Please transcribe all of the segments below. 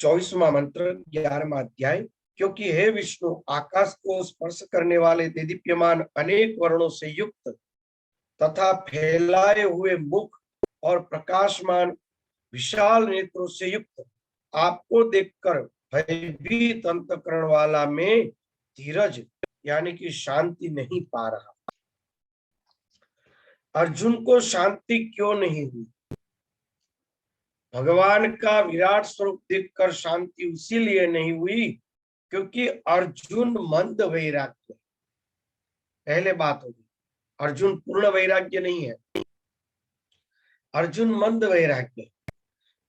24वां मंत्र 11वां अध्याय। क्योंकि हे विष्णु, आकाश को स्पर्श करने वाले देदीप्यमान अनेक वर्णों से युक्त तथा फैलाए हुए मुख और प्रकाशमान विशाल नेत्रों से युक्त आपको देखकर भयभीत अंतःकरण वाला में धीरज यानी कि शांति नहीं पा रहा। अर्जुन को शांति क्यों नहीं हुई? भगवान का विराट स्वरूप देखकर शांति इसीलिए नहीं हुई क्योंकि अर्जुन मंद वैराग्य। पहले बात होगी, अर्जुन पूर्ण वैराग्य नहीं है, अर्जुन मंद वैराग्य।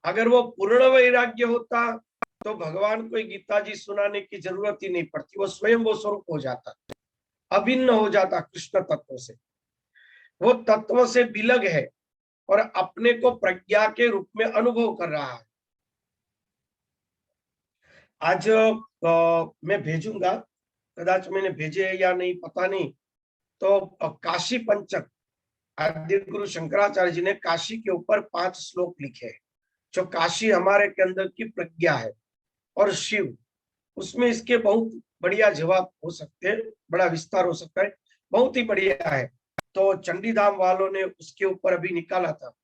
अगर वो पूर्ण वैराग्य होता तो भगवान को गीता जी सुनाने की जरूरत ही नहीं पड़ती, वो स्वयं वो स्वरूप हो जाता, अभिन्न हो जाता कृष्ण तत्व से। वो तत्व से विलग है और अपने को प्रज्ञा के रूप में अनुभव कर रहा है। आज मैं भेजूंगा, कदाच मैंने भेजे या नहीं पता नहीं, तो काशी पंचक आदि गुरु शंकराचार्य जी ने काशी के ऊपर 5 श्लोक लिखे हैं, जो काशी हमारे के अंदर की प्रज्ञा है और शिव, उसमें इसके बहुत बढ़िया जवाब हो सकते हैं, बड़ा विस्तार हो सकता है, बहुत ही बढ़िया है। तो चंडीधाम वालों ने उसके ऊपर अभी निकाला था।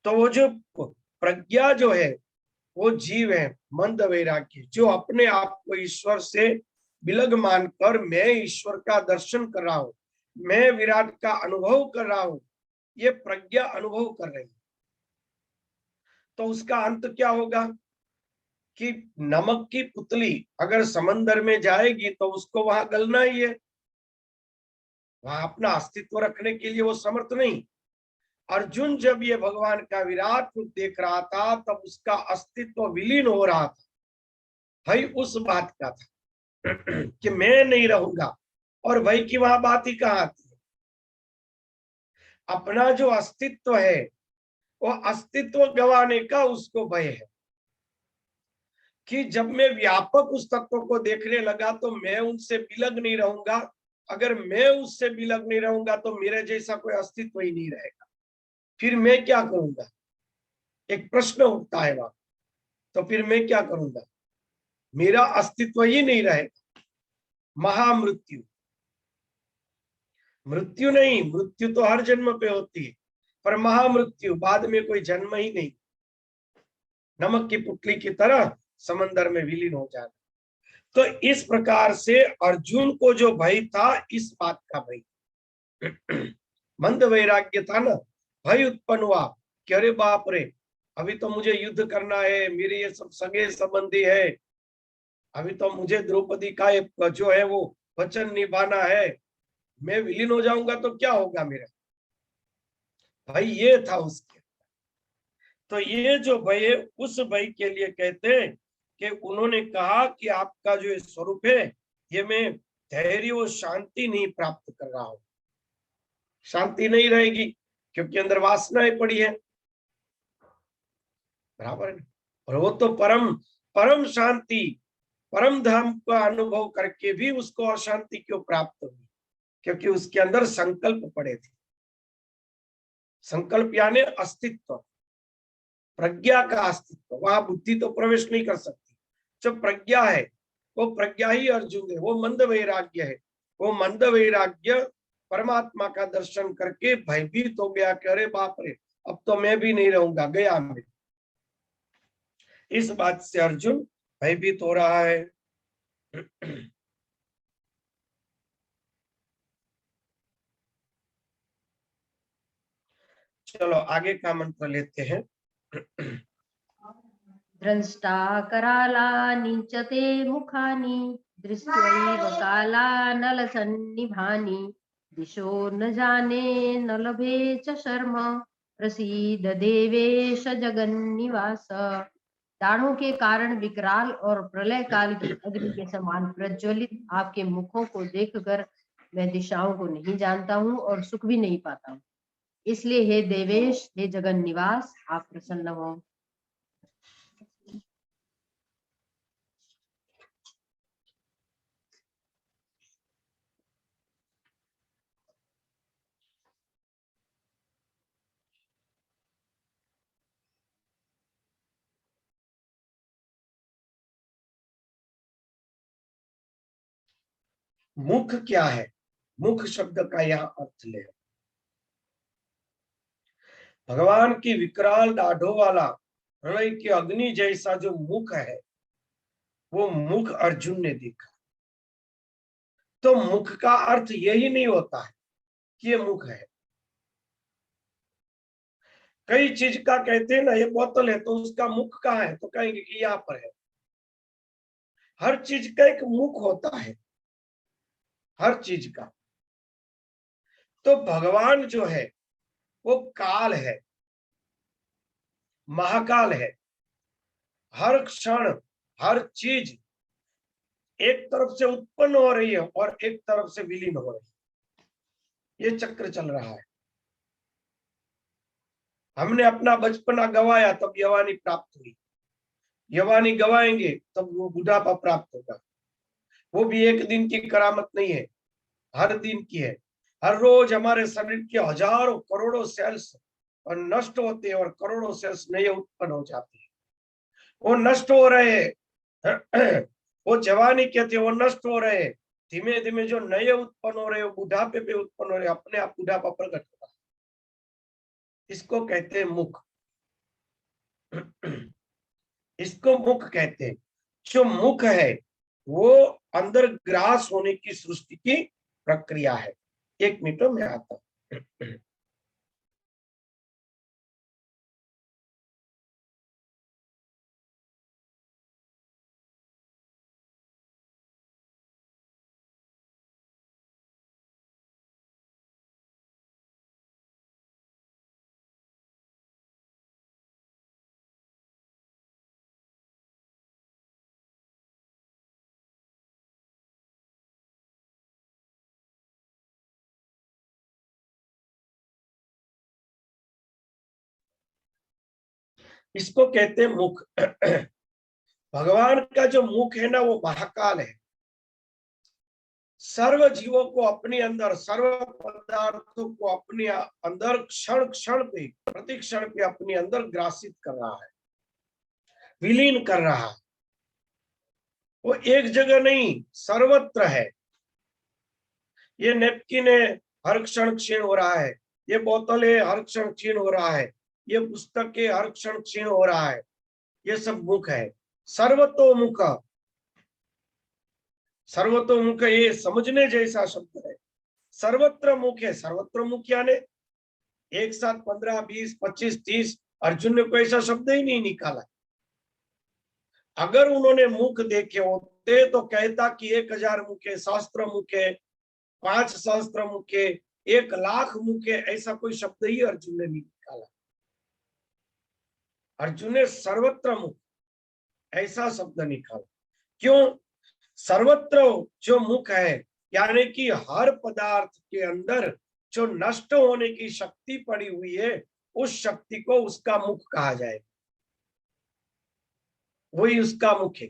तो वो जो प्रज्ञा जो है वो जीव है मंद वैराग्य, जो अपने आप को ईश्वर से विलग मानकर मैं ईश्वर का दर्शन कर रहा हूं, मैं विराट का अनुभव कर रहा हूं, ये प्रज्ञा अनुभव कर रही है। तो उसका अंत क्या होगा कि नमक की पुतली अगर समंदर में जाएगी तो उसको वहां गलना ही है, वहां अपना अस्तित्व रखने के लिए वो समर्थ नहीं। अर्जुन जब ये भगवान का विराट रूप देख रहा था तब उसका अस्तित्व विलीन हो रहा था। भाई उस बात का था कि मैं नहीं रहूंगा, और भाई की वहां बात ही कहाँ आती है। अपना जो अस्तित्व है वो अस्तित्व गंवाने का उसको भय है कि जब मैं व्यापक उस तत्व को देखने लगा तो मैं उनसे विलग नहीं रहूंगा, अगर मैं उससे विलग नहीं रहूंगा तो मेरे जैसा कोई अस्तित्व ही नहीं रहेगा, फिर मैं क्या करूंगा? एक प्रश्न उठता है वहां, तो फिर मैं क्या करूंगा? मेरा अस्तित्व ही नहीं रहेगा। महामृत्यु, मृत्यु नहीं, मृत्यु तो हर जन्म पे होती है, पर महामृत्यु बाद में कोई जन्म ही नहीं, नमक की पुतली की तरह समंदर में विलीन हो जाना। तो इस प्रकार से अर्जुन को जो भय था, इस बात का भय, मंद वैराग्य था ना, भय उत्पन्न हुआ कि अरे बाप रे, अभी तो मुझे युद्ध करना है, मेरे ये सब सगे संबंधी है, अभी तो मुझे द्रौपदी का एक जो है वो वचन निभाना है, मैं विलीन हो जाऊंगा तो क्या होगा मेरा? भाई ये था उसके। तो ये जो भय है, उस भय के लिए कहते हैं कि उन्होंने कहा कि आपका जो स्वरूप है ये मैं धैर्य और शांति नहीं प्राप्त कर रहा हूं। शांति नहीं रहेगी क्योंकि अंदर वासनाएं पड़ी है, बराबर है। और वो तो परम परम शांति, परम धाम का अनुभव करके भी उसको अशांति क्यों प्राप्त हुई? क्योंकि उसके अंदर संकल्प पड़े थे। संकल्प यानी अस्तित्व, प्रज्ञा का अस्तित्व, वहां बुद्धि तो प्रवेश नहीं कर सकती। जो प्रज्ञा है वो प्रज्ञा ही अर्जुन है, वो मंद वैराग्य है। वो मंद वैराग्य परमात्मा का दर्शन करके भयभीत हो गया कि अरे बाप रे, अब तो मैं भी नहीं रहूंगा, गया मैं। इस बात से अर्जुन भयभीत हो रहा है। चलो आगे का मंत्र लेते हैं। द्रष्टा करालानि च ते मुखानि दृष्ट्वैव कालानलसन्निभानि दिशो न जाने न लभे च शर्म प्रसीद देवेश जगन्निवास। दाढ़ों के कारण विकराल और प्रलय काल की अग्नि के समान प्रज्वलित आपके मुखों को देखकर मैं दिशाओं को नहीं जानता हूँ और सुख भी नहीं पाता हूँ। इसलिए हे देवेश, हे जगन निवास, आप प्रसन्न हो। मुख क्या है? मुख शब्द का यहाँ अर्थ ले, भगवान की विकराल दाढ़ों वाला हृदय के अग्नि जैसा जो मुख है, वो मुख अर्जुन ने देखा। तो मुख का अर्थ यही नहीं होता है कि ये मुख है। कई चीज का कहते हैं ना, ये बोतल है तो उसका मुख कहाँ है, तो कहेंगे कि यहाँ पर है। हर चीज का एक मुख होता है, हर चीज का। तो भगवान जो है वो काल है, महाकाल है। हर क्षण हर चीज एक तरफ से उत्पन्न हो रही है और एक तरफ से विलीन हो रही है। ये चक्र चल रहा है। हमने अपना बचपना गवाया तब यवानी प्राप्त हुई, यवानी गवाएंगे तब वो बुढ़ापा प्राप्त होगा। वो भी एक दिन की करामत नहीं है, हर दिन की है। हर रोज हमारे शरीर के हजारों करोड़ों सेल्स और नष्ट होते हैं और करोड़ों सेल्स नए उत्पन्न हो जाते हैं। वो नष्ट हो रहे हैं, वो जवानी कहते हैं, वो नष्ट हो रहे हैं। धीमे धीमे जो नए उत्पन्न हो रहे हैं, बुढ़ापे पे उत्पन्न हो रहे हैं, अपने आप बुढ़ापा प्रकट होगा। इसको कहते हैं मुख। इसको मुख कहते हैं। जो मुख है वो अंदर ग्रास होने की सृष्टि की प्रक्रिया है। एक मिनट में आता हूं। इसको कहते हैं मुख। भगवान का जो मुख है ना, वो महाकाल है। सर्व जीवों को अपने अंदर, सर्व पदार्थों को अपने अंदर क्षण क्षण पे, प्रति क्षण पे अपने अंदर ग्रासित कर रहा है, विलीन कर रहा है। वो एक जगह नहीं, सर्वत्र है। ये नेपकिन है, हर क्षण क्षीण हो रहा है। ये बोतल है, हर क्षण क्षीण हो रहा है। ये पुस्तक है, हर क्षण क्षीण हो रहा है। ये सब मुख है। सर्वतोमुख, सर्वतोमुख ये समझने जैसा शब्द है। सर्वत्र मुख है। सर्वत्र मुख यानी एक साथ 15, 20, 25, 30। अर्जुन ने कोई ऐसा शब्द ही नहीं निकाला। अगर उन्होंने मुख देखे होते तो कहता कि 1000 मुखे, सहस्त्र मुखे, 5 सहस्त्र मुखे, 1,00,000 मुखे। ऐसा कोई शब्द ही अर्जुन ने नहीं निकाला। अर्जुन ने सर्वत्र मुख ऐसा शब्द निकाला। क्यों? सर्वत्र जो मुख है यानी कि हर पदार्थ के अंदर जो नष्ट होने की शक्ति पड़ी हुई है, उस शक्ति को उसका मुख कहा जाए। वही उसका मुख है,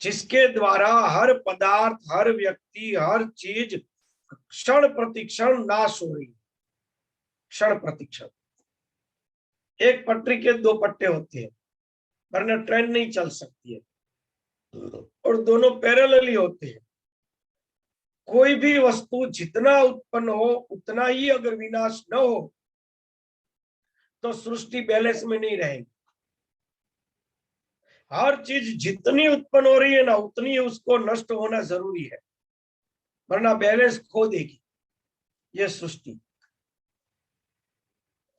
जिसके द्वारा हर पदार्थ, हर व्यक्ति, हर चीज क्षण प्रतिक्षण नाश हो रही है। क्षण प्रतिक्षण। एक पटरी के 2 पट्टे होते हैं, वरना ट्रेन नहीं चल सकती है, और दोनों पैरेलली होते हैं। कोई भी वस्तु जितना उत्पन्न हो उतना ही अगर विनाश न हो तो सृष्टि बैलेंस में नहीं रहेगी। हर चीज जितनी उत्पन्न हो रही है ना, उतनी उसको नष्ट होना जरूरी है, वरना बैलेंस खो देगी ये सृष्टि।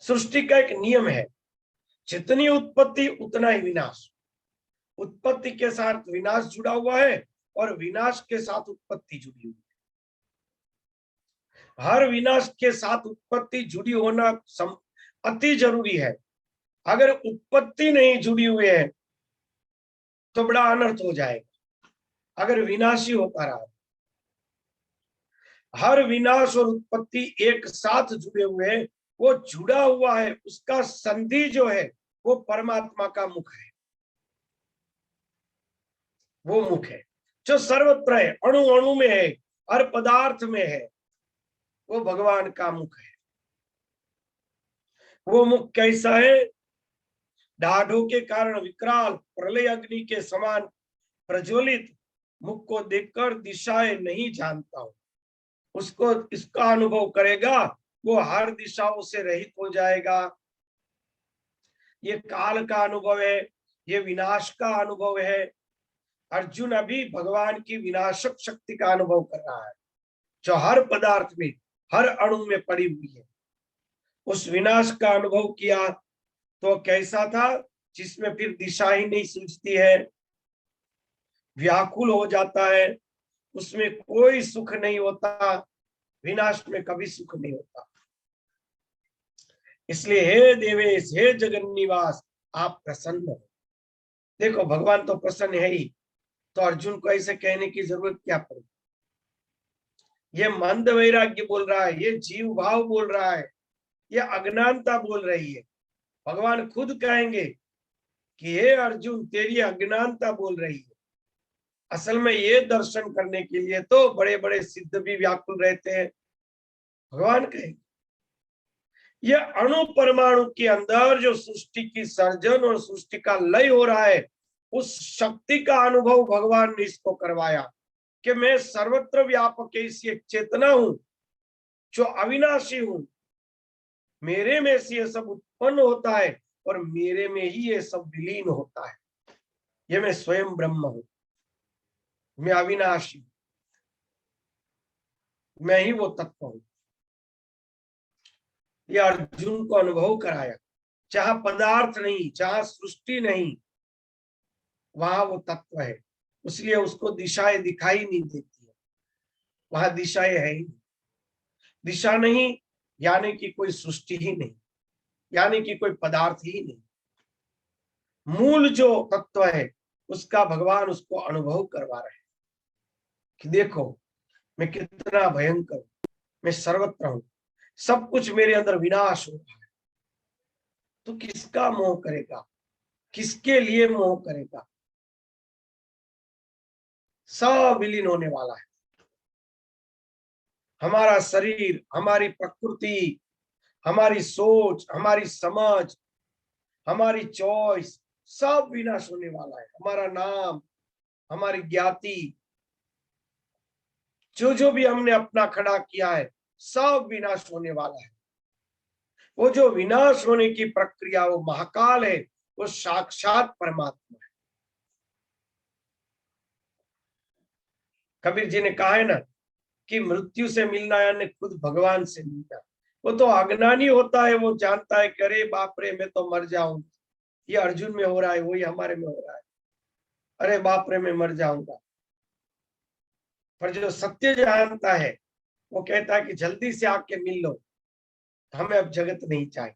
सृष्टि का एक नियम है, जितनी उत्पत्ति उतना ही विनाश। उत्पत्ति के साथ विनाश जुड़ा हुआ है और विनाश के साथ उत्पत्ति जुड़ी हुई है। हर विनाश के साथ उत्पत्ति जुड़ी होना अति जरूरी है। अगर उत्पत्ति नहीं जुड़ी हुई है तो बड़ा अनर्थ हो जाएगा, अगर विनाशी होता रहा। हर विनाश और उत्पत्ति एक साथ जुड़े हुए हैं, वो जुड़ा हुआ है, उसका संधि जो है वो परमात्मा का मुख है। वो मुख है जो सर्वत्र है, अणु अणु में है, हर पदार्थ में है। वो भगवान का मुख है। वो मुख कैसा है? दाढ़ों के कारण विकराल प्रलय अग्नि के समान प्रज्वलित मुख को देखकर दिशाएं नहीं जानता हूं, उसको इसका अनुभव करेगा वो हर दिशाओं से रहित हो जाएगा। ये काल का अनुभव है, ये विनाश का अनुभव है। अर्जुन अभी भगवान की विनाशक शक्ति का अनुभव कर रहा है, जो हर पदार्थ में, हर अणु में पड़ी हुई है। उस विनाश का अनुभव किया तो कैसा था, जिसमें फिर दिशा ही नहीं सूझती है, व्याकुल हो जाता है, उसमें कोई सुख नहीं होता, विनाश में कभी सुख नहीं होता। इसलिए हे देवेश, हे जगन निवास, आप प्रसन्न हो। देखो भगवान तो प्रसन्न है ही, तो अर्जुन को ऐसे कहने की जरूरत क्या पड़ी। ये मंद वैराग्य बोल रहा है, ये जीव भाव बोल रहा है, ये अज्ञानता बोल रही है। भगवान खुद कहेंगे कि हे अर्जुन, तेरी अज्ञानता बोल रही है। असल में ये दर्शन करने के लिए तो बड़े बड़े सिद्ध भी व्याकुल रहते हैं। भगवान कहेंगे ये अणु परमाणु के अंदर जो सृष्टि की सर्जन और सृष्टि का लय हो रहा है, उस शक्ति का अनुभव भगवान ने इसको करवाया कि मैं सर्वत्र व्यापक ऐसी एक चेतना हूं जो अविनाशी हूं, मेरे में से ये सब उत्पन्न होता है और मेरे में ही ये सब विलीन होता है। ये मैं स्वयं ब्रह्म हूं, मैं अविनाशी हूं, मैं ही वो तत्व हूं। ये अर्जुन को अनुभव कराया। जहां पदार्थ नहीं, जहां सृष्टि नहीं, वहां वो तत्व है। इसलिए उसको दिशाएं दिखाई नहीं देती है, वहां दिशाएं है ही। दिशा नहीं यानी कि कोई सृष्टि ही नहीं, यानी कि कोई पदार्थ ही नहीं। मूल जो तत्व है उसका भगवान उसको अनुभव करवा रहे हैं कि देखो मैं कितना भयंकर हूं, मैं सर्वत्र हूं, सब कुछ मेरे अंदर विनाश हो रहा है। तो किसका मोह करेगा, किसके लिए मोह करेगा। सब विलीन होने वाला है। हमारा शरीर, हमारी प्रकृति, हमारी सोच, हमारी समझ, हमारी चॉइस, सब विनाश होने वाला है। हमारा नाम, हमारी ज्ञाति, जो जो भी हमने अपना खड़ा किया है, सब विनाश होने वाला है। वो जो विनाश होने की प्रक्रिया, वो महाकाल है, वो साक्षात परमात्मा है। कबीर जी ने कहा है ना कि मृत्यु से मिलना यानी खुद भगवान से मिलना। वो तो अज्ञानी होता है, वो जानता है कि अरे बाप रे मैं तो मर जाऊंगा, ये अर्जुन में हो रहा है, वही हमारे में हो रहा है, अरे बाप रे मैं मर जाऊंगा। पर जो सत्य जानता है वो कहता है कि जल्दी से आके मिल लो, हमें अब जगत नहीं चाहिए।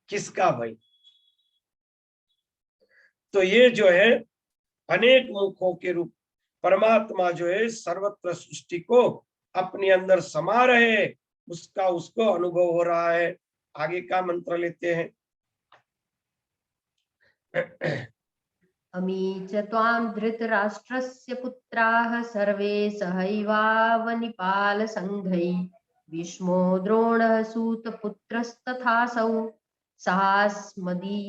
किसका भाई। तो ये जो है अनेक मुखों के रूप परमात्मा जो है सर्वत्र सृष्टि को अपने अंदर समा रहे, उसका उसको अनुभव हो रहा है। आगे का मंत्र लेते हैं। अमी च त्वां धृतराष्ट्रस्य पुत्राः सर्वे सहैवावनिपालसङ्घैः भीष्मो द्रोणः सूतपुत्रस्तथासौ सहास्मदीयैरपि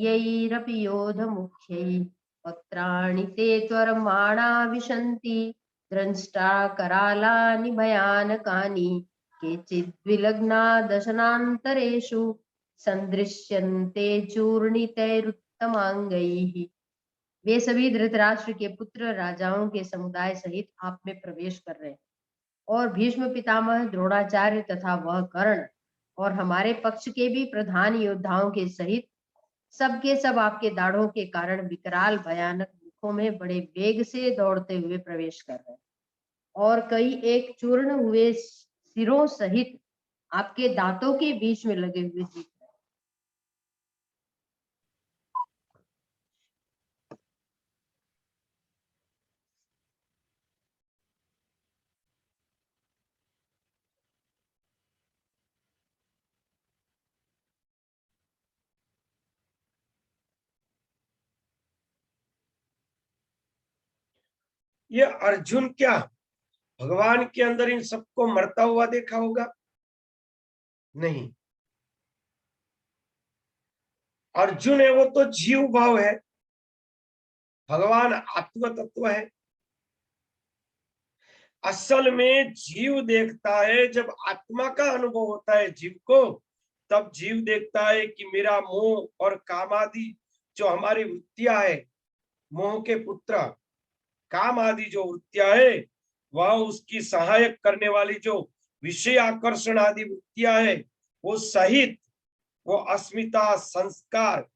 योधमुख्यैः वक्त्राणि ते त्वरमाणा विशन्ति द्रंष्टा करालानि भयानकानि केचिद्विलग्ना दशनान्तरेषु सन्दृश्यन्ते चूर्णितैरुत्तमाङ्गैः। वे सभी धृतराष्ट्र के पुत्र राजाओं के समुदाय सहित आप में प्रवेश कर रहे हैं और भीष्म पितामह, द्रोणाचार्य तथा वह कर्ण और हमारे पक्ष के भी प्रधान योद्धाओं के सहित सबके सब आपके दाढ़ों के कारण विकराल भयानक मुखों में बड़े वेग से दौड़ते हुए प्रवेश कर रहे हैं और कई एक चूर्ण हुए सिरों सहित आपके दांतों के बीच में लगे हुए दिख रहे हैं। ये अर्जुन क्या भगवान के अंदर इन सबको मरता हुआ देखा होगा? नहीं। अर्जुन है वो तो जीव भाव है, भगवान आत्म तत्व है। असल में जीव देखता है, जब आत्मा का अनुभव होता है जीव को, तब जीव देखता है कि मेरा मोह और काम आदि जो हमारी वृत्तियां है, मोह के पुत्र काम आदि जो वृत्तियां है, वह उसकी सहायक करने वाली जो विषय आकर्षण आदि वृत्तियां है, वो सहित वो अस्मिता, संस्कार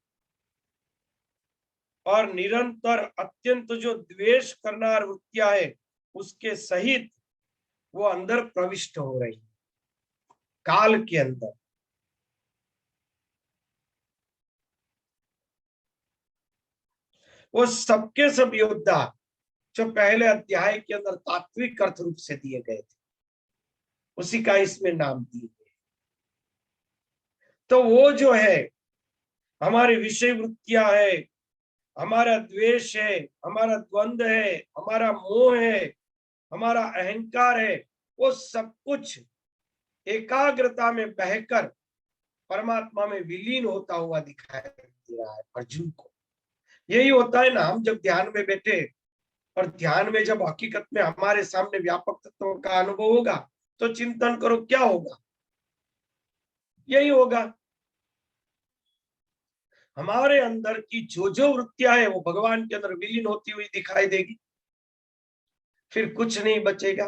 और निरंतर अत्यंत जो द्वेष करनार वृत्तियां है, उसके सहित वो अंदर प्रविष्ट हो रही काल के अंदर। वो सबके सब योद्धा जो पहले अध्याय के अंदर तात्विक अर्थ रूप से दिए गए थे, उसी का इसमें नाम दिए गए। तो वो जो है हमारी विषय वृत्तियां है, हमारा द्वेष है, हमारा द्वंद्व है, हमारा मोह है, हमारा अहंकार है, वो सब कुछ एकाग्रता में बहकर परमात्मा में विलीन होता हुआ दिखाई दे रहा है अर्जुन को। यही होता है ना, हम जब ध्यान में बैठे और ध्यान में जब हकीकत में हमारे सामने व्यापक तत्वों का अनुभव होगा, तो चिंतन करो क्या होगा, यही होगा। हमारे अंदर की जो वृत्तियां है वो भगवान के अंदर विलीन होती हुई दिखाई देगी, फिर कुछ नहीं बचेगा।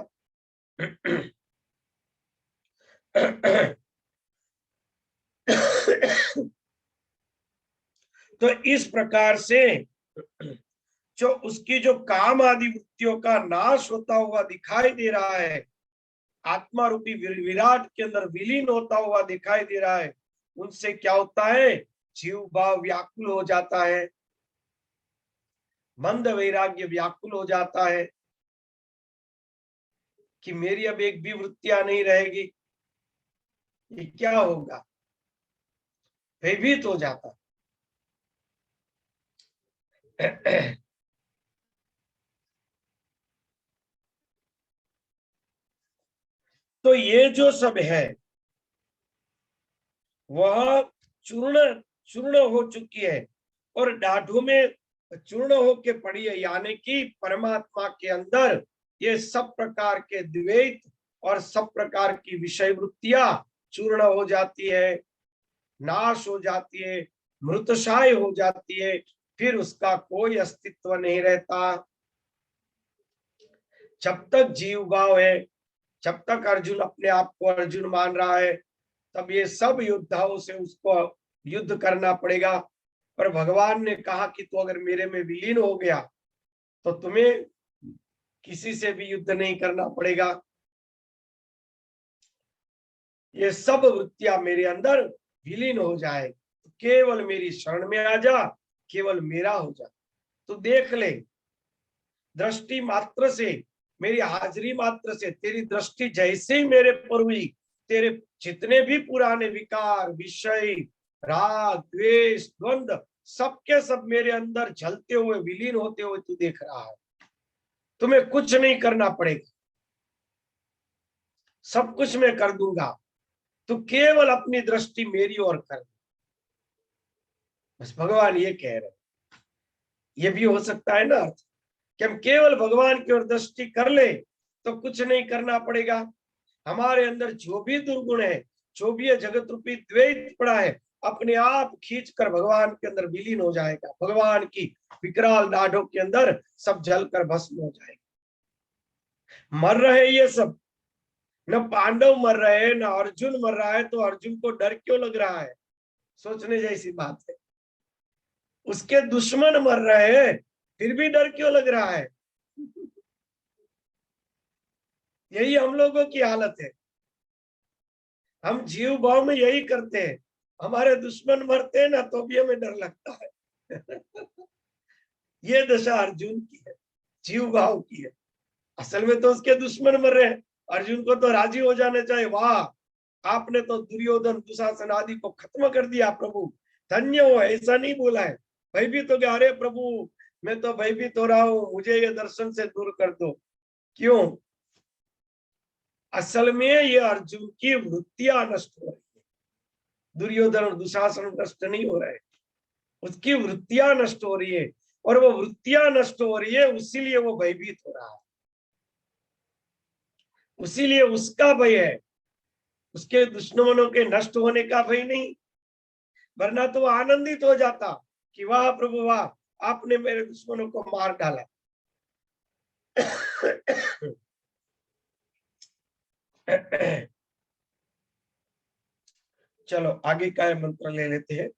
तो इस प्रकार से जो उसकी जो काम आदि वृत्तियों का नाश होता हुआ दिखाई दे रहा है, आत्मा रूपी विराट के अंदर विलीन होता हुआ दिखाई दे रहा है, उनसे क्या होता है, जीव भाव व्याकुल हो जाता है, मंद वैराग्य व्याकुल हो जाता है कि मेरी अब एक भी वृत्तियां नहीं रहेगी, ये क्या होगा, भयभीत हो जाता है। तो ये जो सब है वह चूर्ण चूर्ण हो चुकी है और डाढ़ों में चूर्ण होके पड़ी है, यानी कि परमात्मा के अंदर ये सब प्रकार के द्वैत और सब प्रकार की विषय वृत्तियां चूर्ण हो जाती है, नाश हो जाती है, मृतशाय हो जाती है, फिर उसका कोई अस्तित्व नहीं रहता। जब तक जीव भाव है, जब तक अर्जुन अपने आप को अर्जुन मान रहा है, तब ये सब योद्धाओं से उसको युद्ध करना पड़ेगा। पर भगवान ने कहा कि तो अगर मेरे में विलीन हो गया तो तुम्हें किसी से भी युद्ध नहीं करना पड़ेगा, ये सब वृत्तियां मेरे अंदर विलीन हो जाए, तो केवल मेरी शरण में आ जा, केवल मेरा हो जा। तो देख ले, दृष्टि मात्र से, मेरी हाजिरी मात्र से तेरी दृष्टि जैसे ही मेरे पर हुई, तेरे जितने भी पुराने विकार, विषय, राग, द्वेष, द्वंद्व, सबके सब मेरे अंदर जलते हुए, विलीन होते हुए तू देख रहा है। तुम्हें कुछ नहीं करना पड़ेगा, सब कुछ मैं कर दूंगा, तू केवल अपनी दृष्टि मेरी ओर कर। बस भगवान ये कह रहे, ये भी हो सकता है ना कि हम केवल भगवान की ओर दृष्टि कर ले तो कुछ नहीं करना पड़ेगा। हमारे अंदर जो भी दुर्गुण है, जो भी है जगत रूपी द्वैत पड़ा है, अपने आप खींच कर भगवान के अंदर विलीन हो जाएगा, भगवान की विकराल दाढ़ों के अंदर सब जलकर भस्म हो जाएगा। मर रहे ये सब, न पांडव मर रहे हैं, न अर्जुन मर रहा है, तो अर्जुन को डर क्यों लग रहा है, सोचने जैसी बात है। उसके दुश्मन मर रहे हैं, फिर भी डर क्यों लग रहा है। यही हम लोगों की हालत है, हम जीव भाव में यही करते हैं, हमारे दुश्मन मरते हैं ना तो भी हमें डर लगता है। ये दशा अर्जुन की है, जीव भाव की है। असल में तो उसके दुश्मन मर रहे हैं, अर्जुन को तो राजी हो जाने चाहिए, वाह आपने तो दुर्योधन दुशासन आदि को खत्म कर दिया प्रभु, धन्य हो, ऐसा नहीं बोला है। भयभीत हो गया, अरे प्रभु मैं तो भयभीत हो रहा हूं, मुझे ये दर्शन से दूर कर दो। क्यों? असल में ये अर्जुन की वृत्तियां नष्ट हो रही है, दुर्योधन और दुशासन नष्ट नहीं हो रहे, उसकी वृत्तियां नष्ट हो रही है, और वो वृत्तियां नष्ट हो रही है, इसीलिए वो भयभीत हो रहा है। उसीलिए उसका भय है, उसके दुश्मनों के नष्ट होने का भय नहीं। वरना तो आनंदित हो जाता कि वाह प्रभु वाह, आपने मेरे दुश्मनों को मार डाला। चलो आगे का मंत्र ले लेते हैं।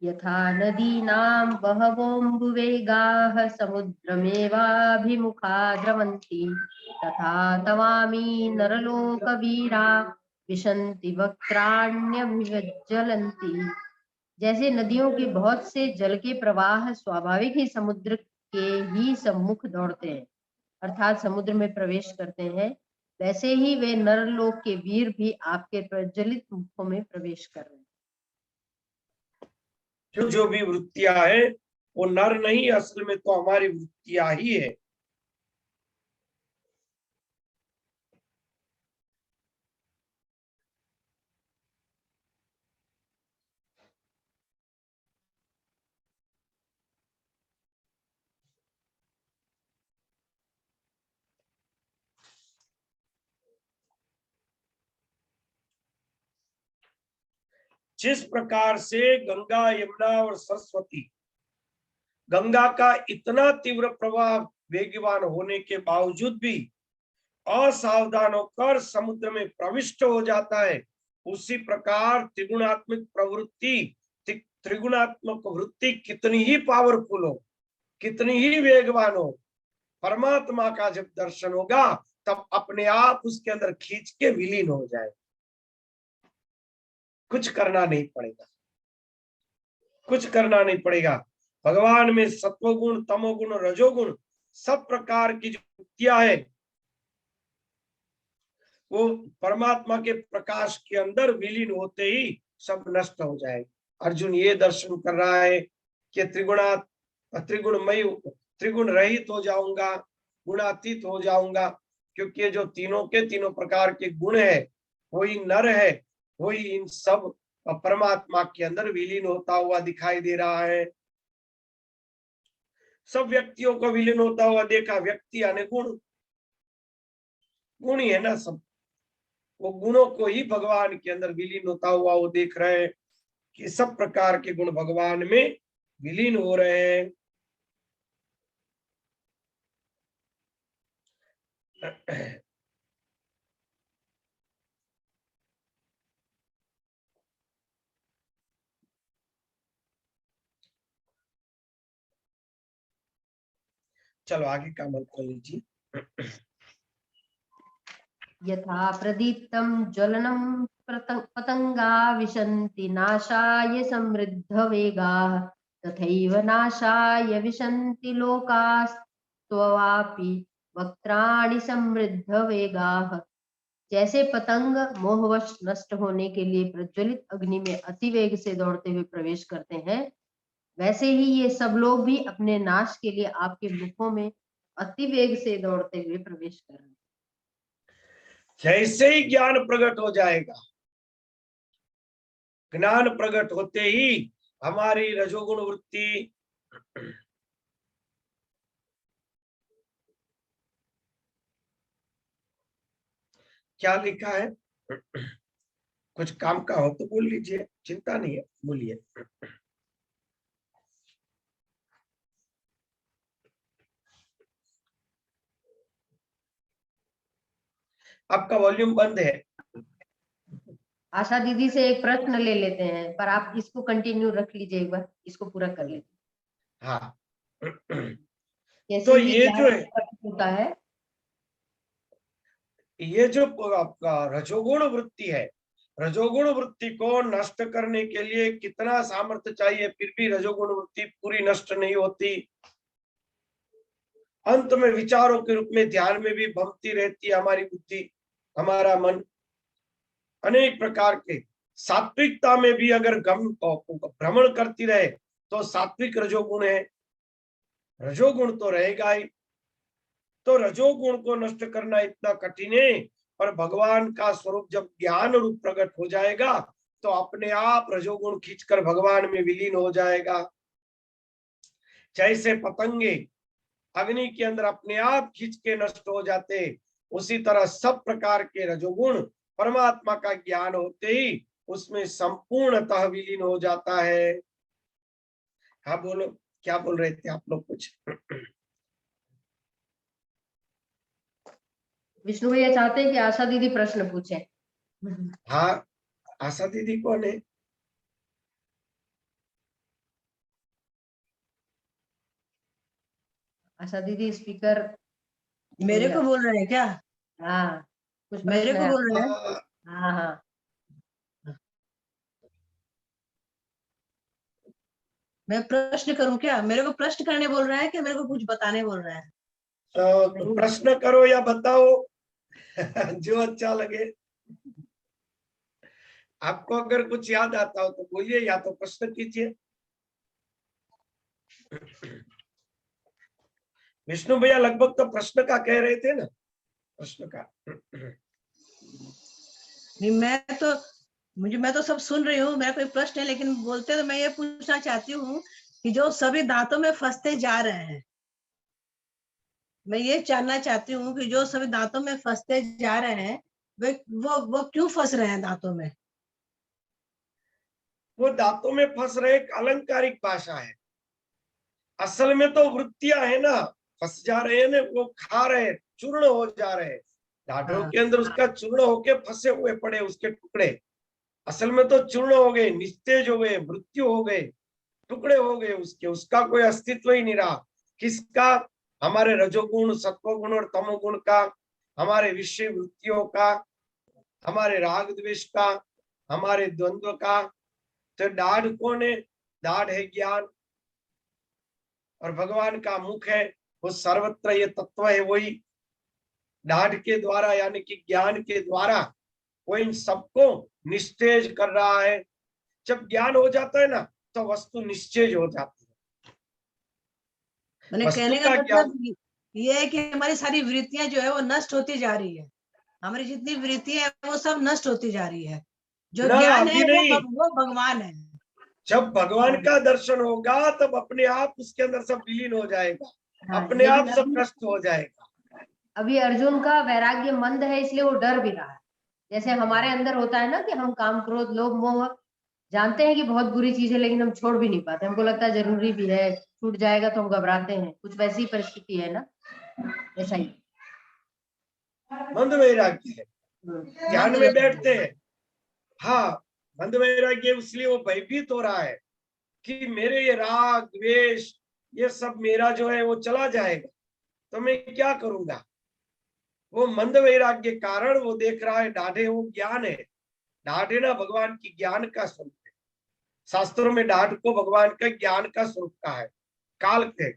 यथा नदीनां बहवोऽम्बुवेगाः समुद्रमेवाभिमुखा द्रवन्ति तथा तवामि नरलोकवीरा विशन्ति वक्त्राण्यभिविज्ज्वलन्ति। जैसे नदियों के बहुत से जल के प्रवाह स्वाभाविक ही समुद्र के ही सम्मुख दौड़ते हैं, अर्थात समुद्र में प्रवेश करते हैं, वैसे ही वे नरलोक के वीर भी आपके प्रज्वलित मुखों में प्रवेश कर रहे हैं। जो भी वृत्तियां है वो नर नहीं, असल में तो हमारी वृत्तियां ही है। जिस प्रकार से गंगा, यमुना और सरस्वती, गंगा का इतना तीव्र प्रवाह वेगवान होने के बावजूद भी असावधान होकर समुद्र में प्रविष्ट हो जाता है, उसी प्रकार त्रिगुणात्मक प्रवृत्ति, त्रिगुणात्मक वृत्ति कितनी ही पावरफुल हो, कितनी ही वेगवान हो, परमात्मा का जब दर्शन होगा तब अपने आप उसके अंदर खींच के विलीन हो जाए। कुछ करना नहीं पड़ेगा, कुछ करना नहीं पड़ेगा। भगवान में सत्वगुण, तमोगुण, रजोगुण सब प्रकार की जो वृत्तियां है वो परमात्मा के प्रकाश के अंदर विलीन होते ही सब नष्ट हो जाएगी। अर्जुन ये दर्शन कर रहा है कि त्रिगुणमय, त्रिगुण रहित हो जाऊंगा, गुणातीत हो जाऊंगा, क्योंकि जो तीनों के तीनों प्रकार के गुण है वही नर है, वही इन सब परमात्मा के अंदर विलीन होता हुआ दिखाई दे रहा है। सब व्यक्तियों को विलीन होता हुआ देखा, व्यक्ति यानी गुण, गुण ही है ना सब, वो गुणों को ही भगवान के अंदर विलीन होता हुआ वो देख रहे हैं कि सब प्रकार के गुण भगवान में विलीन हो रहे हैं। चलो आगे का मंत्र लीजिए। यथा प्रदीप्तं ज्वलनं पतंगा विशन्ति नाशाय समृद्धवेगाः तथैव नाशाय विशन्ति लोकास्त्ववापि वक्त्राणि समृद्धवेगाः। जैसे पतंग मोहवश नष्ट होने के लिए प्रज्वलित अग्नि में अतिवेग से दौड़ते हुए प्रवेश करते हैं, वैसे ही ये सब लोग भी अपने नाश के लिए आपके मुखों में अतिवेग से दौड़ते हुए प्रवेश कर रहे हैं। जैसे ही ज्ञान प्रकट हो जाएगा, ज्ञान प्रकट होते ही हमारी रजोगुण वृत्ति क्या लिखा है, कुछ काम का हो तो बोल लीजिए, चिंता नहीं है, बोलिए। आपका वॉल्यूम बंद है। आशा दीदी से एक प्रश्न ले लेते हैं, पर आप इसको कंटिन्यू रख लीजिए, एक बार इसको पूरा कर लेते। हाँ कैसे तो ही ये ज्ञान जो है, प्रकट होता है, ये जो आपका रजोगुण वृत्ति है, रजोगुण वृत्ति को नष्ट करने के लिए कितना सामर्थ्य चाहिए, फिर भी रजोगुण वृत्ति पूरी नष्ट नहीं होती। अंत में विचारों के रूप में ध्यान में भी भमती रहती है हमारी बुद्धि, हमारा मन। अनेक प्रकार के सात्विकता में भी अगर भ्रमण करती रहे तो सात्विक रजोगुण है, रजोगुण तो रहेगा ही। तो रजोगुण को नष्ट करना इतना कठिन है, पर भगवान का स्वरूप जब ज्ञान रूप प्रकट हो जाएगा तो अपने आप रजोगुण खींचकर भगवान में विलीन हो जाएगा। जैसे पतंगे अग्नि के अंदर अपने आप खींच के नष्ट हो जाते, उसी तरह सब प्रकार के रजोगुण परमात्मा का ज्ञान होते ही उसमें संपूर्णतः विलीन हो जाता है। हाँ बोलो, क्या बोल रहे थे आप लोग कुछ? विष्णु भैया चाहते हैं कि आशा दीदी प्रश्न पूछे। हाँ, आशा दीदी कौन है? आशा दीदी स्पीकर। मेरे को बोल रहे हैं क्या? हाँ, कुछ मेरे प्रश्न को है। बोल रहे हैं? हाँ हाँ, मैं प्रश्न करूं क्या? मेरे को प्रश्न करने बोल रहा है कि मेरे को कुछ बताने बोल रहा है? तो प्रश्न करो या बताओ, जो अच्छा लगे। आपको अगर कुछ याद आता हो तो बोलिए, या तो प्रश्न कीजिए। विष्णु भैया लगभग तो प्रश्न का कह रहे थे ना, प्रश्न का। नहीं, मैं तो सब सुन रही हूँ, मेरा कोई प्रश्न है, लेकिन बोलते तो मैं ये पूछना चाहती हूँ कि जो सभी दांतों में फंसते जा रहे हैं, मैं ये जानना चाहती हूँ कि जो सभी दांतों में फंसते जा रहे हैं, वो क्यों फंस रहे हैं दांतों में? वो दांतों में फंस रहे एक अलंकारिक भाषा है, असल में तो वृत्तियां है ना, फंस जा रहे हैं ना, वो खा रहे, चूर्ण हो जा रहे हैं, दाढ़ों हाँ, के अंदर उसका चूर्ण होके फंसे हुए पड़े उसके टुकड़े। असल में तो चूर्ण हो गए, निस्तेज हो गए, मृत्यु हो गए, टुकड़े हो गए उसके, उसका कोई अस्तित्व ही नहीं रहा। किसका? हमारे रजोगुण, सत्वगुण और तमोगुण का, हमारे विषय वृत्तियों का, हमारे राग द्वेष का, हमारे द्वंद्व का। तो दाढ़ कौन है? दाढ़ है ज्ञान, और भगवान का मुख है, वो सर्वत्र ये तत्व है वही। दाढ़ के द्वारा यानी कि ज्ञान के द्वारा वो इन सबको निस्तेज कर रहा है। जब ज्ञान हो जाता है ना, तो वस्तु निश्चेज हो जाती है। मैंने वस्तु कहने का का ज्ञान, मतलब ये है कि हमारी सारी वृत्तियां जो है वो नष्ट होती जा रही है। हमारी जितनी वृत्तियां है वो सब नष्ट होती जा रही है। जो ना ज्ञान है अभी नहीं, वो भगवान है। जब भगवान का दर्शन होगा तब अपने आप उसके अंदर सब विलीन हो जाएगा, हाँ, अपने आप लेकिन सब नष्ट हो जाएगा। अभी अर्जुन का वैराग्य मंद है, इसलिए वो डर भी रहा है। जैसे हमारे अंदर होता है ना कि हम काम, क्रोध, लोभ, मोह जानते हैं कि बहुत बुरी चीज है, लेकिन हम छोड़ भी नहीं पाते, हमको लगता है जरूरी भी है, छूट जाएगा तो हम घबराते हैं। कुछ वैसी परिस्थिति है ना, ऐसा ही। मंद वैराग्य है, ध्यान मंद में वैराग्य। बैठते हैं। हाँ, मंद वैराग्य इसलिए वो भयभीत हो रहा है कि मेरे ये राग द्वेष ये सब मेरा जो है वो चला जाएगा, तो मैं क्या करूंगा। वो मंद वैराग्य कारण वो देख रहा है डाढ़े वो ज्ञान है, डाढ़े ना भगवान की ज्ञान का स्वरूप है। शास्त्रों में डाढ़ को भगवान का ज्ञान का स्वरूप का है, काल के,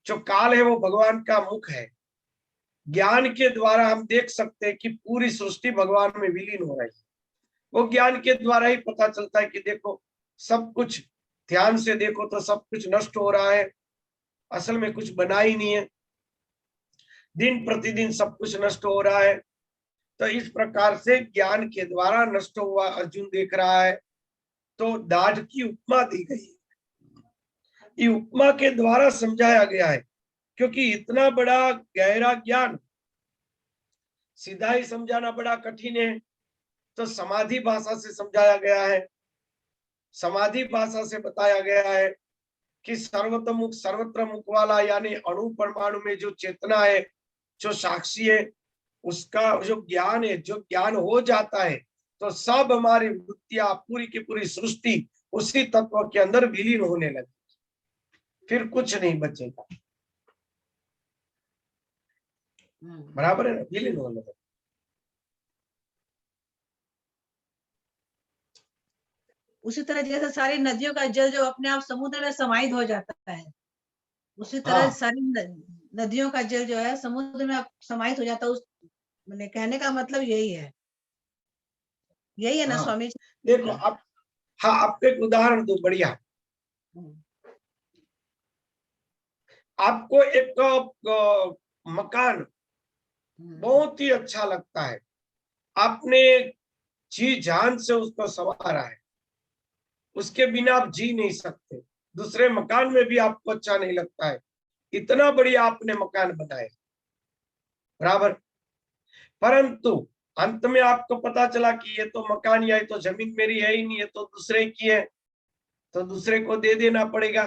जो काल है वो भगवान का मुख है। ज्ञान के द्वारा हम देख सकते हैं कि पूरी सृष्टि भगवान में विलीन हो रही है। वो ज्ञान के द्वारा ही पता चलता है कि देखो सब कुछ, ध्यान से देखो तो सब कुछ नष्ट हो रहा है, असल में कुछ बना ही नहीं है, दिन प्रतिदिन सब कुछ नष्ट हो रहा है। तो इस प्रकार से ज्ञान के द्वारा नष्ट हुआ अर्जुन देख रहा है। तो दाढ़ की उपमा दी गई है, ये उपमा के द्वारा समझाया गया है, क्योंकि इतना बड़ा गहरा ज्ञान सीधा ही समझाना बड़ा कठिन है, तो समाधि भाषा से समझाया गया है। समाधि भाषा से बताया गया है कि सर्वतोमुख सर्वत्र मुख वाला, यानी अणु परमाणु में जो चेतना है, जो साक्षी है, उसका जो ज्ञान है, जो ज्ञान हो जाता है तो सब हमारी वृत्तियां, पूरी की पूरी सृष्टि उसी तत्व के अंदर विलीन होने लगी, फिर कुछ नहीं बचेगा। बराबर है ना, विलीन होने लगे। उसी तरह जैसे सारी नदियों का जल जो अपने आप समुद्र में समाहित हो जाता है, उसी तरह हाँ सारी नदियों का जल जो है समुद्र में समाहित हो जाता है। उस मैंने कहने का मतलब यही है ना हाँ, स्वामी जी? देखो आप, हाँ आपको एक उदाहरण दो बढ़िया। आपको एक मकान बहुत ही अच्छा लगता है, आपने जी जान से उसको संवारा है, उसके बिना आप जी नहीं सकते, दूसरे मकान में भी आपको अच्छा नहीं लगता है, इतना बढ़िया आपने मकान बनाया, बराबर, परंतु अंत में आपको पता चला कि ये तो मकान या ये तो जमीन मेरी है ही नहीं, ये तो दूसरे की है, तो दूसरे को दे देना पड़ेगा।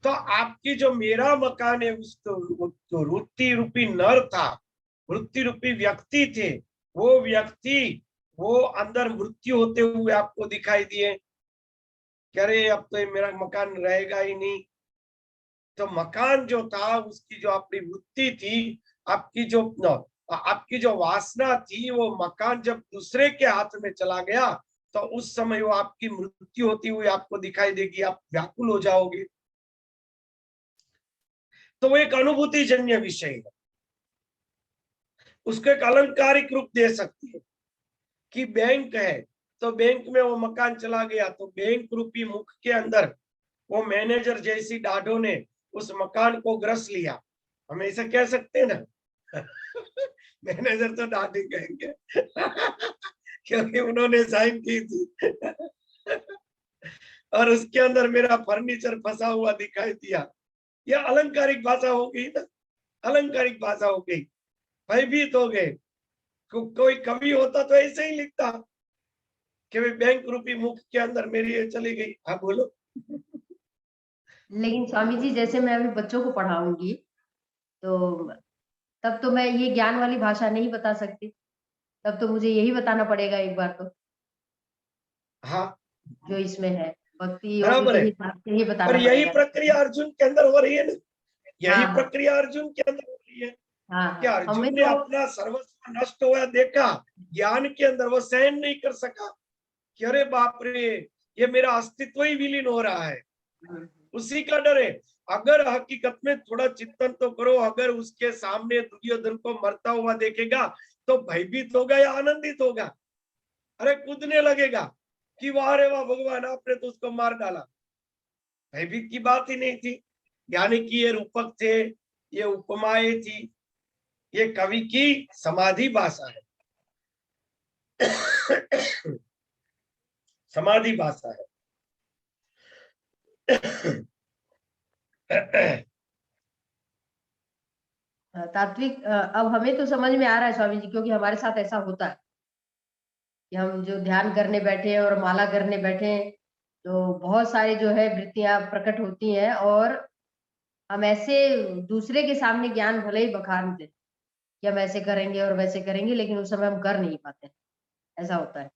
तो आपकी जो मेरा मकान है, उसको जो वृत्ति रूपी नर था, वृत्ति रूपी व्यक्ति थे, वो व्यक्ति वो अंदर मृत्यु होते हुए आपको दिखाई दिए कि अरे अब तो ये मेरा मकान रहेगा ही नहीं। तो मकान जो था, उसकी जो आपकी वृत्ति थी, आपकी जो वासना थी, वो मकान जब दूसरे के हाथ में चला गया तो उस समय वो आपकी मृत्यु होती हुई आपको दिखाई देगी, आप व्याकुल हो जाओगे। तो वो एक अनुभूति जन्य विषय है, उसको एक अलंकारिक रूप दे सकती है कि बैंक है, तो बैंक में वो मकान चला गया, तो बैंक रूपी मुख के अंदर वो मैनेजर जैसी डाढ़ों ने उस मकान को ग्रस लिया, हम ऐसा कह सकते हैं ना। मैनेजर तो डाढ़ी कहेंगे क्योंकि उन्होंने साइन की थी और उसके अंदर मेरा फर्नीचर फंसा हुआ दिखाई दिया। यह अलंकारिक भाषा हो गई ना, अलंकारिक भाषा हो गई, भयभीत हो गए। कोई कवि होता तो ऐसे ही लिखता कि भाई बैंक रूपी मुख के अंदर मेरी ये चली गई। हाँ बोलो। लेकिन स्वामी जी, जैसे मैं अभी बच्चों को पढ़ाऊंगी तो तब तो मैं ये ज्ञान वाली भाषा नहीं बता सकती, तब तो मुझे यही बताना पड़ेगा एक बार तो, हाँ जो इसमें है भक्ति योग बराबर के है, हिसाब से ही पर बताना यही पड़ेगा। प्रक्रिया अर्जुन के अंदर हो रही है ना, यही हाँ हाँ प्रक्रिया अर्जुन के अंदर हो रही है हाँ कि हाँ, हमें अर्जुन ने तो अपना सर्वस्व नष्ट हुआ देखा, ज्ञान के अंदर वो सहन नहीं कर सका कि अरे बाप रे, ये मेरा अस्तित्व ही विलीन हो रहा है। उसी का डर है। अगर हकीकत में थोड़ा चिंतन तो करो, अगर उसके सामने दुर्योधन को मरता हुआ देखेगा तो भयभीत होगा या आनंदित होगा? अरे कूदने लगेगा कि वाह रे वाह भगवान, आपने तो उसको मार डाला। भयभीत की बात ही नहीं थी, यानी कि ये रूपक थे, ये उपमाएं थी, ये कवि की समाधि भाषा है। समाधि भाषा है। तात्विक अब हमें तो समझ में आ रहा है स्वामी जी, क्योंकि हमारे साथ ऐसा होता है कि हम जो ध्यान करने बैठे हैं और माला करने बैठे हैं तो बहुत सारी जो है वृत्तियां प्रकट होती हैं, और हम ऐसे दूसरे के सामने ज्ञान भले ही बखानते कि हम ऐसे करेंगे और वैसे करेंगे, लेकिन उस समय हम कर नहीं पाते, ऐसा होता है।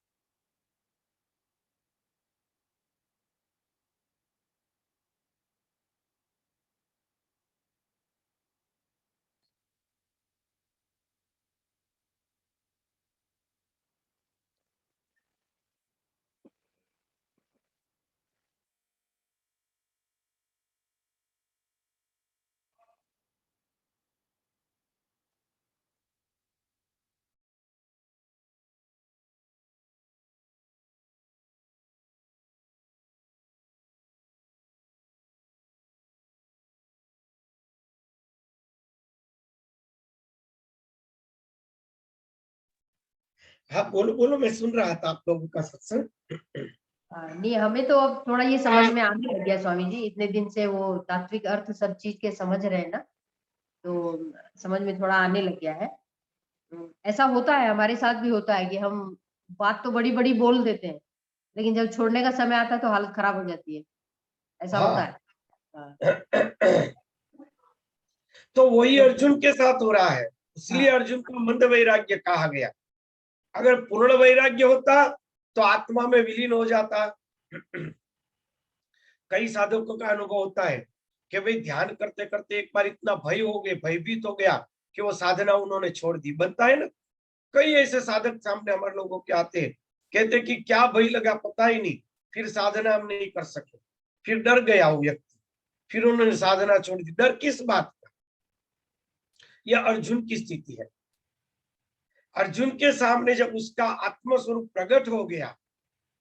हाँ बोलो बोलो, मैं सुन रहा था आप लोगों का सत्संग। नहीं, हमें तो अब थोड़ा ये समझ में आने लग गया स्वामी जी, इतने दिन से वो तात्विक अर्थ सब चीज के समझ रहे हैं ना, तो समझ में थोड़ा आने लग गया है। ऐसा होता है, हमारे साथ भी होता है कि हम बात तो बड़ी बड़ी बोल देते हैं, लेकिन जब छोड़ने का समय आता है तो हालत खराब हो जाती है, ऐसा होता हाँ है। हाँ तो वही तो अर्जुन के साथ हो रहा है, इसलिए हाँ अर्जुन को मंद वैराग्य कहा गया। अगर पूर्ण वैराग्य होता तो आत्मा में विलीन हो जाता। कई साधकों का अनुभव होता है कि भाई ध्यान करते करते एक बार इतना भय हो गए, भयभीत हो गया कि वो साधना उन्होंने छोड़ दी। बनता है ना, कई ऐसे साधक सामने हमारे लोगों के आते हैं, कहते कि क्या भय लगा पता ही नहीं, फिर साधना हम नहीं कर सके, फिर डर गया वो व्यक्ति, फिर उन्होंने साधना छोड़ दी। डर किस बात का? यह अर्जुन की स्थिति है। अर्जुन के सामने जब उसका आत्म स्वरूप प्रकट हो गया,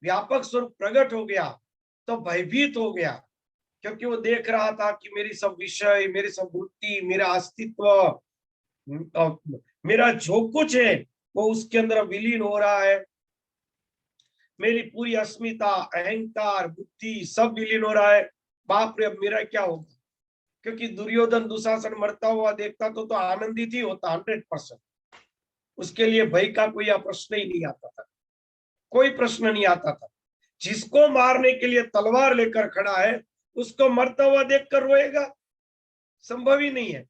व्यापक स्वरूप प्रकट हो गया, तो भयभीत हो गया, क्योंकि वो देख रहा था कि मेरी सब विषय, मेरी सब वृत्ति, मेरा अस्तित्व, मेरा जो कुछ है वो उसके अंदर विलीन हो रहा है। मेरी पूरी अस्मिता, अहंकार, बुद्धि सब विलीन हो रहा है। बाप रे, अब मेरा क्या होगा? क्योंकि दुर्योधन दुशासन मरता हुआ देखता तो आनंदित ही होता 100%। उसके लिए भय का कोई प्रश्न ही नहीं आता था, कोई प्रश्न नहीं आता था। जिसको मारने के लिए तलवार लेकर खड़ा है उसको मरता हुआ देखकर रोएगा? संभव ही नहीं है।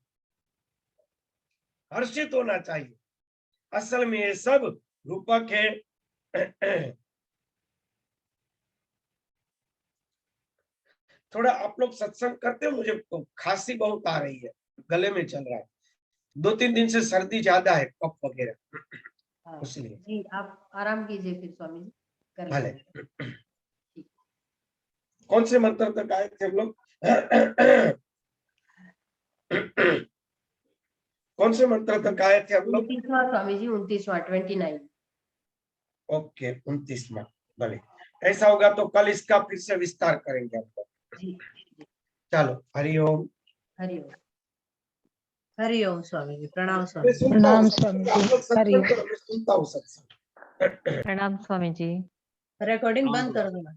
हर्षित होना चाहिए। असल में ये सब रूपक है। थोड़ा आप लोग सत्संग करते हो? मुझे तो खांसी बहुत आ रही है, गले में चल रहा है, 2-3 दिन से सर्दी ज्यादा है, कफ वगैरह, हाँ, इसलिए। जी आप आराम कीजिए फिर स्वामी जी, कर भले। लेंगे। कौन से मंत्र तक आए थे हम लोग? कौन से मंत्र तक आए थे हम लोग? 29वां स्वामी जी, 29वां 29। ओके, 29वां। भले, ऐसा होगा तो कल इसका फिर से विस्तार करेंगे हम लोग। जी चलो, हरिओम। हरिओम। हरिओम स्वामी जी, प्रणाम मैं स्वामी जी। सुनता हूँ प्रणाम सत्संग, स्वामी आप लोग जी। सत्संग हरिओम। करो, मैं सुनता हूँ सत्संग। प्रणाम स्वामी जी। रिकॉर्डिंग बंद कर दो ना।